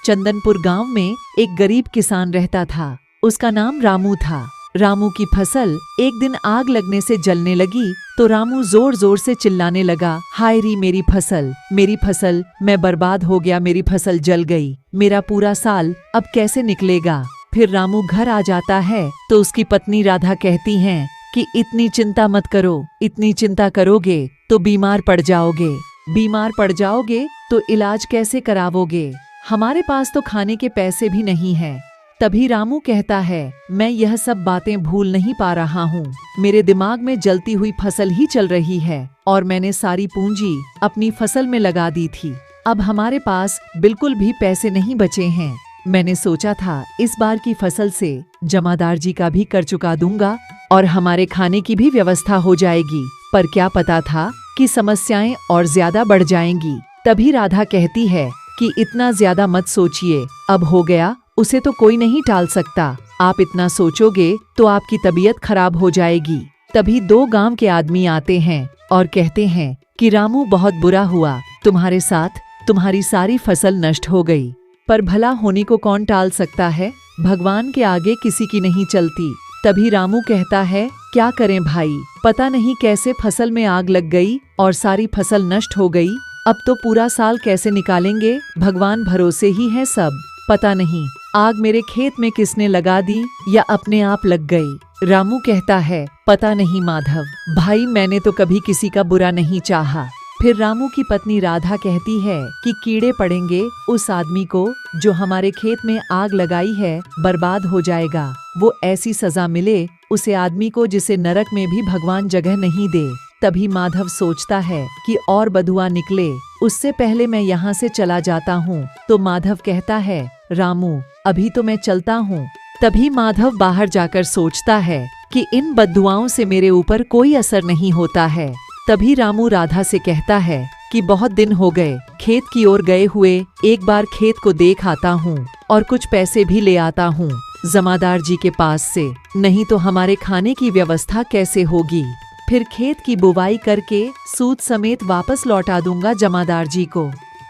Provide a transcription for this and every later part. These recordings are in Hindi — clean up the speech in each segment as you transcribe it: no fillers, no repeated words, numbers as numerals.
चंदनपुर गांव में एक गरीब किसान रहता था। उसका नाम रामू था। रामू की फसल एक दिन आग लगने से जलने लगी तो रामू जोर जोर से चिल्लाने लगा, हाय री मेरी फसल, मैं बर्बाद हो गया, मेरी फसल जल गई, मेरा पूरा साल अब कैसे निकलेगा। फिर रामू घर आ जाता है तो उसकी पत्नी राधा कहती हैं कि इतनी चिंता मत करो, इतनी चिंता करोगे तो बीमार पड़ जाओगे तो इलाज कैसे करावोगे, हमारे पास तो खाने के पैसे भी नहीं हैं। तभी रामू कहता है, मैं यह सब बातें भूल नहीं पा रहा हूँ, मेरे दिमाग में जलती हुई फसल ही चल रही है और मैंने सारी पूंजी अपनी फसल में लगा दी थी। अब हमारे पास बिल्कुल भी पैसे नहीं बचे हैं। मैंने सोचा था इस बार की फसल से जमादार जी का भी कर चुका दूंगा और हमारे खाने की भी व्यवस्था हो जाएगी, पर क्या पता था कि समस्याएं और ज्यादा बढ़ जाएंगी। तभी राधा कहती है कि इतना ज्यादा मत सोचिए, अब हो गया उसे तो कोई नहीं टाल सकता, आप इतना सोचोगे तो आपकी तबीयत खराब हो जाएगी। तभी 2 गांव के आदमी आते हैं और कहते हैं कि रामू बहुत बुरा हुआ, तुम्हारे साथ तुम्हारी सारी फसल नष्ट हो गई, पर भला होने को कौन टाल सकता है, भगवान के आगे किसी की नहीं चलती। तभी रामू कहता है, क्या करें भाई, पता नहीं कैसे फसल में आग लग गई और सारी फसल नष्ट हो गई, अब तो पूरा साल कैसे निकालेंगे, भगवान भरोसे ही है सब, पता नहीं आग मेरे खेत में किसने लगा दी या अपने आप लग गई। रामू कहता है, पता नहीं माधव भाई, मैंने तो कभी किसी का बुरा नहीं चाहा। फिर रामू की पत्नी राधा कहती है कि कीड़े पड़ेंगे उस आदमी को जो हमारे खेत में आग लगाई है, बर्बाद हो जाएगा, वो ऐसी सजा मिले उसे आदमी को जिसे नरक में भी भगवान जगह नहीं दे। तभी माधव सोचता है कि और बदुआ निकले उससे पहले मैं यहाँ से चला जाता हूँ। तो माधव कहता है, रामू अभी तो मैं चलता हूँ। तभी माधव बाहर जाकर सोचता है कि इन बददुआओं से मेरे ऊपर कोई असर नहीं होता है। तभी रामू राधा से कहता है कि बहुत दिन हो गए खेत की ओर गए हुए, एक बार खेत को देख आता हूँ और कुछ पैसे भी ले आता हूँ जमादार जी के पास से, नहीं तो हमारे खाने की व्यवस्था कैसे होगी। फिर खेत की बुवाई करके सूद समेत वापस लौटा दूंगा जमादार जी को।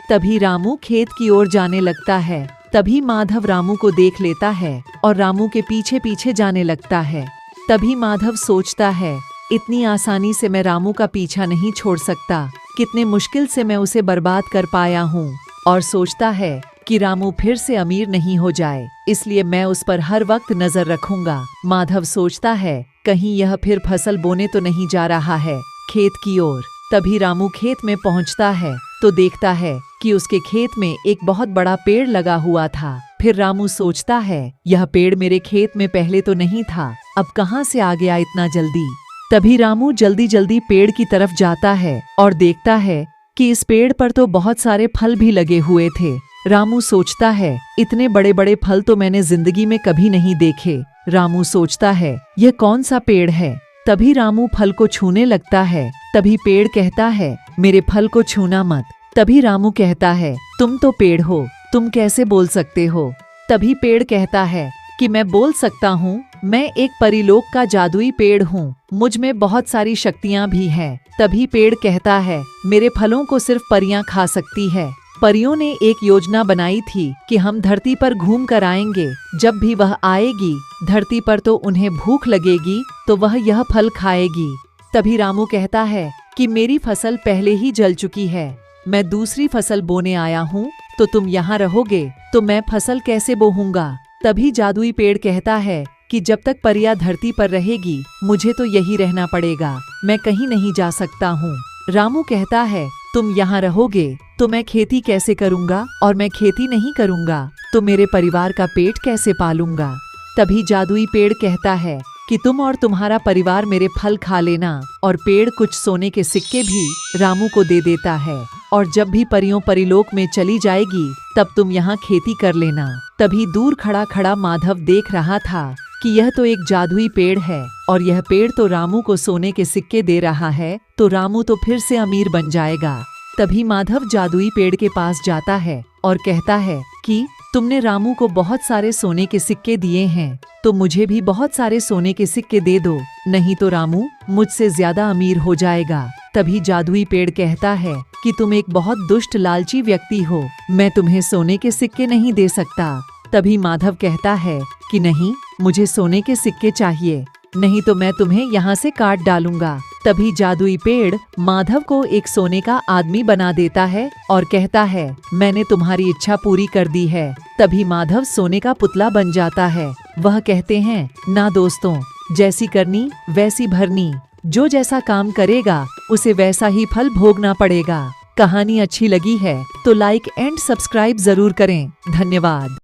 तभी रामू खेत की ओर जाने लगता है। तभी माधव रामू को देख लेता है और रामू के पीछे पीछे जाने लगता है। तभी माधव सोचता है, इतनी आसानी से मैं रामू का पीछा नहीं छोड़ सकता, कितने मुश्किल से मैं उसे बर्बाद कर पाया हूँ। और सोचता है कि रामू फिर से अमीर नहीं हो जाए, इसलिए मैं उस पर हर वक्त नजर रखूंगा। माधव सोचता है कहीं यह फिर फसल बोने तो नहीं जा रहा है खेत की ओर। तभी रामू खेत में पहुंचता है तो देखता है कि उसके खेत में एक बहुत बड़ा पेड़ लगा हुआ था। फिर रामू सोचता है, यह पेड़ मेरे खेत में पहले तो नहीं था, अब कहाँ से आ गया इतना जल्दी। तभी रामू जल्दी जल्दी पेड़ की तरफ जाता है और देखता है कि इस पेड़ पर तो बहुत सारे फल भी लगे हुए थे। रामू सोचता है, इतने बड़े बड़े फल तो मैंने जिंदगी में कभी नहीं देखे। रामू सोचता है, यह कौन सा पेड़ है। तभी रामू फल को छूने लगता है। तभी पेड़ कहता है, मेरे फल को छूना मत। तभी रामू कहता है, तुम तो पेड़ हो, तुम कैसे बोल सकते हो। तभी पेड़ कहता है कि मैं बोल सकता हूँ, मैं एक परीलोक का जादुई पेड़ हूँ, मुझ में बहुत सारी शक्तियाँ भी हैं। तभी पेड़ कहता है, मेरे फलों को सिर्फ परियां खा सकती है। परियों ने एक योजना बनाई थी कि हम धरती पर घूम कर आएंगे, जब भी वह आएगी धरती पर तो उन्हें भूख लगेगी तो वह यह फल खाएगी। तभी रामू कहता है कि मेरी फसल पहले ही जल चुकी है, मैं दूसरी फसल बोने आया हूँ, तो तुम यहाँ रहोगे तो मैं फसल कैसे बोऊंगा। तभी जादुई पेड़ कहता है कि जब तक परिया धरती पर रहेगी मुझे तो यही रहना पड़ेगा, मैं कहीं नहीं जा सकता हूँ। रामू कहता है, तुम यहाँ रहोगे तो मैं खेती कैसे करूँगा, और मैं खेती नहीं करूँगा तो मेरे परिवार का पेट कैसे पालूंगा। तभी जादुई पेड़ कहता है कि तुम और तुम्हारा परिवार मेरे फल खा लेना, और पेड़ कुछ सोने के सिक्के भी रामू को दे देता है, और जब भी परियों परिलोक में चली जाएगी तब तुम यहाँ खेती कर लेना। तभी दूर खड़ा खड़ा माधव देख रहा था कि यह तो एक जादुई पेड़ है और यह पेड़ तो रामू को सोने के सिक्के दे रहा है, तो रामू तो फिर से अमीर बन जाएगा। तभी माधव जादुई पेड़ के पास जाता है और कहता है कि तुमने रामू को बहुत सारे सोने के सिक्के दिए हैं, तो मुझे भी बहुत सारे सोने के सिक्के दे दो, नहीं तो रामू मुझसे ज्यादा अमीर हो जाएगा। तभी जादुई पेड़ कहता है कि तुम एक बहुत दुष्ट लालची व्यक्ति हो, मैं तुम्हें सोने के सिक्के नहीं दे सकता। तभी माधव कहता है कि नहीं, मुझे सोने के सिक्के चाहिए, नहीं तो मैं तुम्हें यहाँ से काट डालूंगा। तभी जादुई पेड़ माधव को एक सोने का आदमी बना देता है और कहता है, मैंने तुम्हारी इच्छा पूरी कर दी है। तभी माधव सोने का पुतला बन जाता है। वह कहते हैं, ना दोस्तों, जैसी करनी वैसी भरनी, जो जैसा काम करेगा उसे वैसा ही फल भोगना पड़ेगा। कहानी अच्छी लगी है तो लाइक एंड सब्सक्राइब जरूर करें। धन्यवाद।